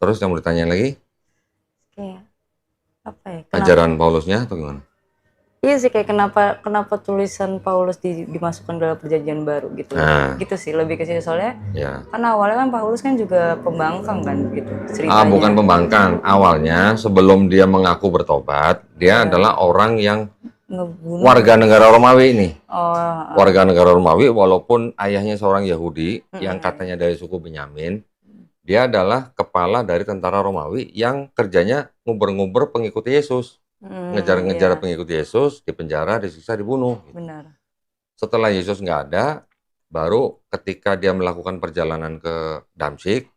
Terus yang mau ditanyain lagi? Kayak apa ya? Ajaran Paulusnya atau gimana? Iya sih, kayak kenapa tulisan Paulus dimasukkan dalam perjanjian baru gitu. Nah, Gitu sih, lebih ke situ soalnya ya. kan awalnya kan Paulus kan juga pembangkang kan gitu Bukan ceritanya. pembangkang. Awalnya sebelum dia mengaku bertobat, dia Iya, adalah orang yang ngebunuh warga gitu. negara Romawi ini. Oh, Warga negara Romawi walaupun ayahnya seorang Yahudi yang mm-mm. katanya dari suku Benyamin, dia adalah kepala dari tentara Romawi yang kerjanya nguber-nguber pengikut Yesus. Ngejar-ngejar Iya, pengikut Yesus, dipenjara, disiksa, dibunuh. benar. Setelah Yesus nggak ada, baru ketika dia melakukan perjalanan ke Damsyik,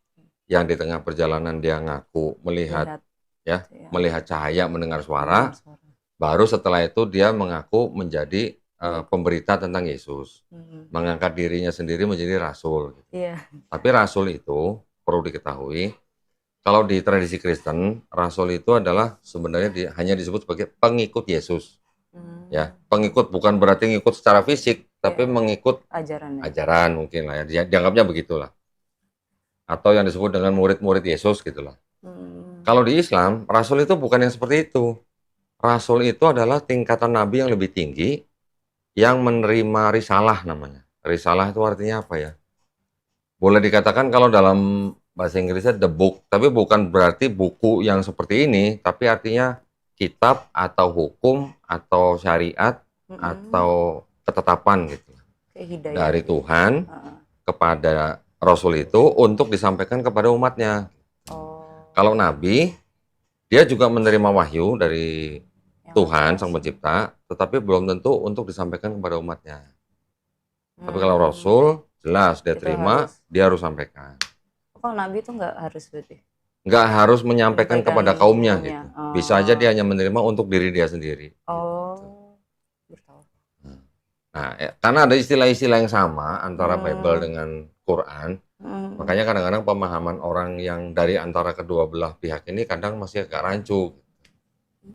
yang di tengah perjalanan dia ngaku melihat Lihat ya, ya, melihat cahaya, mendengar mendengar suara, suara. baru setelah itu dia mengaku menjadi pemberita tentang Yesus, Mm. mengangkat dirinya sendiri menjadi rasul. Iya. Tapi rasul itu perlu diketahui, kalau di tradisi Kristen, rasul itu adalah sebenarnya hanya disebut sebagai pengikut Yesus. Ya, Hmm, pengikut bukan berarti ngikut secara fisik, ya, tapi mengikut ajarannya. ajaran mungkin lah ya, dianggapnya begitulah. Atau yang disebut dengan murid-murid Yesus gitulah. Hmm, Kalau di Islam, rasul itu bukan yang seperti itu. Rasul itu adalah tingkatan nabi yang lebih tinggi yang menerima risalah namanya. Risalah itu artinya apa ya? Boleh dikatakan kalau dalam bahasa Inggrisnya the book, tapi bukan berarti buku yang seperti ini, tapi artinya kitab atau hukum atau syariat mm-mm. atau ketetapan gitu Kayak hidayah dari gitu. Tuhan Heeh. kepada Rasul itu untuk disampaikan kepada umatnya. Kalau Oh, Nabi, dia juga menerima wahyu dari yang Tuhan Sang langsung. Pencipta, tetapi belum tentu untuk disampaikan kepada umatnya. Tapi kalau Hmm, Rasul, jelas dia itu terima, harus. dia harus sampaikan. Kalau nabi itu nggak harus berarti Nggak harus menyampaikan menyampaikan kepada kaumnya umumnya. gitu. Bisa aja dia hanya menerima untuk diri dia sendiri. Gitu. Oh, bertahu. Nah, karena ada istilah-istilah yang sama antara Bible Hmm, dengan Quran, hmm, makanya kadang-kadang pemahaman orang yang dari antara kedua belah pihak ini kadang masih agak rancu.